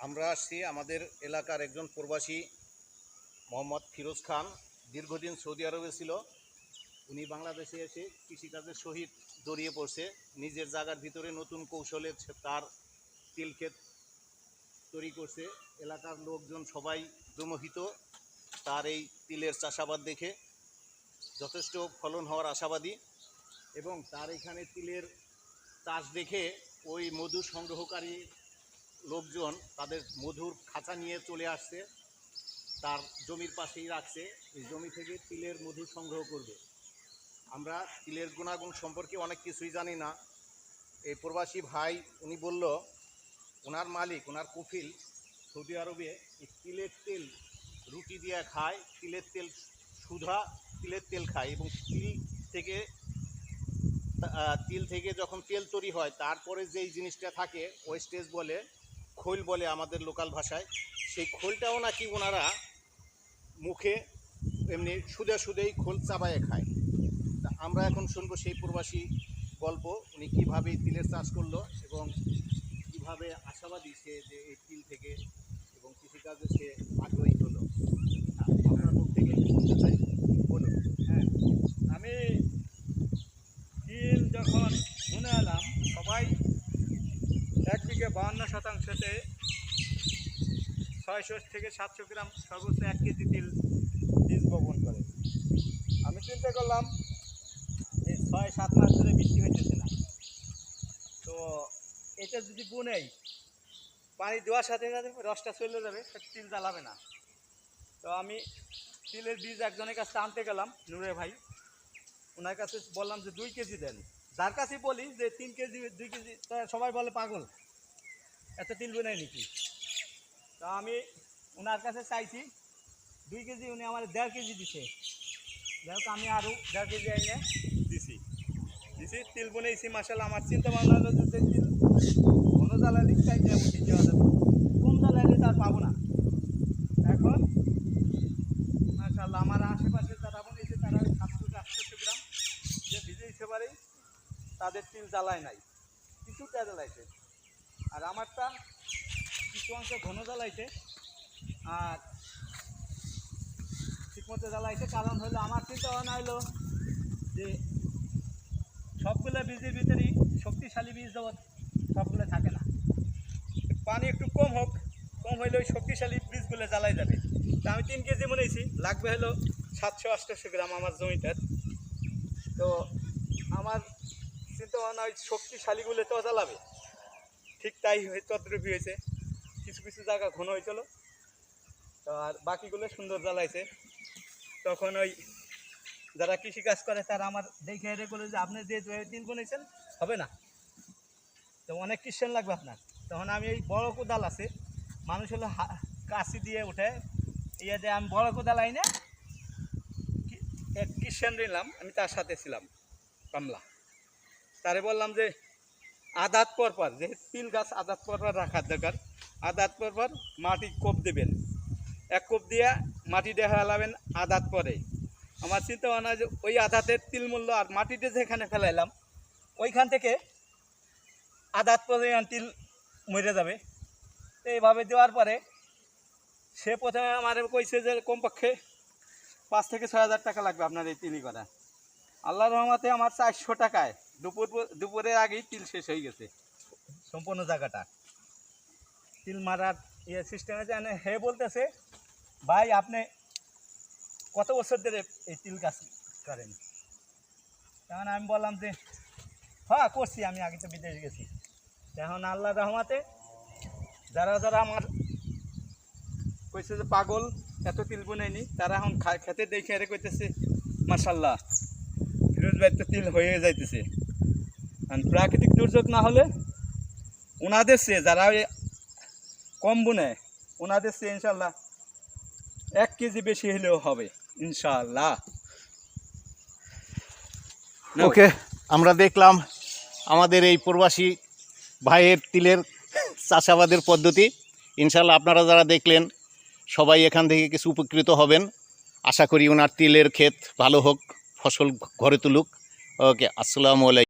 আমরা আসছি আমাদের এলাকার একজন প্রবাসী মোহাম্মদ ফিরোজ খান দীর্ঘদিন সৌদি আরবে ছিল। উনি বাংলাদেশে এসে কৃষিকাজের সহিত জড়িয়ে পড়ছে। নিজের জায়গার ভিতরে নতুন কৌশলে তার তিল ক্ষেত তৈরি করছে। এলাকার লোকজন সবাই জমহিত তার এই তিলের চাষাবাদ দেখে যথেষ্ট ফলন হওয়ার আশাবাদী এবং তার এখানে তিলের চাষ দেখে ওই মধু সংগ্রহকারী লোকজন তাদের মধুর খাঁচা নিয়ে চলে আসছে, তার জমির পাশেই রাখছে। এই জমি থেকে তিলের মধু সংগ্রহ করবে। আমরা তিলের গুণাগুণ সম্পর্কে অনেক কিছুই জানি না। এই প্রবাসী ভাই উনি বলল ওনার মালিক ওনার কফিল সৌদি আরবে এই তিলের তেল রুটি দিয়ে খায়, তিলের তেল সুধা তিলের তেল খায় এবং তিল থেকে যখন তেল তৈরি হয় তারপরে যেই জিনিসটা থাকে ওয়েস্টেজ বলে, খোল বলে আমাদের লোকাল ভাষায়, সেই খোলটাও নাকি ওনারা মুখে এমনি সুদেই খোল চাবায়ে খায়। তা আমরা এখন শুনবো সেই প্রবাসী গল্প, উনি কীভাবে তিলের চাষ করলো এবং কীভাবে আশাবাদী সে যে এই তিল থেকে এবং কৃষিকাজে সে আগ্রহী হলো। আপনার মুখ থেকে শুনতে চাই, বলুন। হ্যাঁ, আমি তিল যখন শুনে এলাম সবাই 1 বিঘে 52%তে 600 থেকে 700 গ্রাম সর্বোচ্চ 1 কেজি তিল বীজ বপন করে। আমি চিন্তা করলাম যে 6-7 মাস ধরে বৃষ্টি হইতেছে না, তো এটা যদি বুনেই পানি দেওয়ার সাথে সাথে রসটা চলে যাবে, তিল জ্বালাবে না। তো আমি তিলের বীজ একজনের কাছে আনতে গেলাম, নুরে ভাই, ওনার কাছে বললাম যে 2 কেজি দেন। যার কাছেই বলি যে 3 কেজি 2 কেজি, তো সবাই বলে পাগল, এত তিল বোনাই নাকি। তো আমি ওনার কাছে চাইছি 2 কেজি, উনি আমার 1.5 কেজি দিছে। যাই হোক আমি আরও 1.5 কেজি এনে দিছি তিল বনেছি। মাসাল্লাহ আমার চিন্তা ভাবনা হলো যে তিল ঘন জ্বালালি চাই দেওয়া যাবে, কম জ্বালালি তার পাবো না। এখন মাসাল্লাহ আমার আশেপাশে যারা বনেছে তারা 700-800 গ্রাম যে ভিজে দিতে পারে, তাদের তিল জ্বালায় নাই, কিছুটা জ্বালাইছে। আর আমারটা কিছু অংশ ঘন জ্বালাইছে আর ঠিকমতো জ্বালাইছে। কারণ হলো আমার চিন্তা ভাবনা হলো যে সবগুলো বীজের ভিতরেই শক্তিশালী বীজ দেওয়া সবগুলো থাকে না, পানি একটু কম হোক, কম হইলে ওই শক্তিশালী বীজগুলো জ্বালাই যাবে। তো আমি 3 কেজি মনেছি, লাগবে হলো 700-800 গ্রাম আমার জমিটার। তো আমার চিন্তা ভাবনা ওই শক্তিশালীগুলো তো জ্বালাবে, ঠিক তাই তদ্রুপি হয়েছে। কিছু কিছু জায়গা ঘন হয়েছিল, তো আর বাকিগুলো সুন্দর জ্বালাইছে। তখন ওই যারা কৃষিকাজ করে তারা আমার দেখে হেরে করে যে আপনি যে তিল বনেছেন হবে না, তো অনেক কিষেন লাগবে আপনার। তখন আমি এই বড় কোদাল আছে, মানুষ হলো কাশি দিয়ে উঠে ইয়ে দিয়ে, আমি বড় কোদাল আইনে এক কিষেন নিলাম, আমি তার সাথে ছিলাম কামলা। তারে বললাম যে আদাত পরপর, যে তিল গাছ আদাত পরপর রাখার দরকার, আদাত পরপর মাটি কোপ দেবেন, 1 কোপ দিয়ে মাটি দেখা লাবেন আদাত পরে। আমার চিন্তা ভাবনা যে ওই আদাতের তিল মূল্য আর মাটিতে যেখানে ফেলাইলাম ওইখান থেকে আদাত পরে তিল মরে যাবে। তো এইভাবে দেওয়ার পরে সে প্রথমে আমার কইছে যে কমপক্ষে 5 থেকে 6 হাজার টাকা লাগবে আপনার এই তিলই করা। আল্লাহর রহমতে আমার 400 টাকায় দুপুরের আগেই তিল শেষ হয়ে গেছে সম্পূর্ণ জায়গাটা। তিল মারার ইয়ে সিস্টেমে জানে হে বলতেছে, ভাই আপনি কত বছর ধরে এই তিল গাছ করেন? তখন আমি বললাম যে হ্যাঁ করছি, আমি আগে তো বিদেশ গেছি। এখন আল্লাহর রহমতে যারা যারা আমার কইছে যে পাগল এত তিল বোনায়নি, তারা এখন খেতে দেখে আরে কইতেছে মাশাল্লাহ ফিরোজ ভাই তো তিল হয়ে যাইতেছে। প্রাকৃতিক দুর্যোগ না হলে ওনাদের চেয়ে যারা কম বোনে ওনাদের চেয়ে ইনশাল্লাহ 1 কেজি বেশি হলেও হবে ইনশাআল্লাহ। ওকে, আমরা দেখলাম আমাদের এই প্রবাসী ভাইয়ের তিলের চাষাবাদের পদ্ধতি। ইনশাআল্লাহ আপনারা যারা দেখলেন সবাই এখান থেকে কিছু উপকৃত হবেন। আশা করি ওনার তিলের ক্ষেত ভালো হোক, ফসল ঘরে তুলুক। ওকে, আসসালামু আলাইকুম।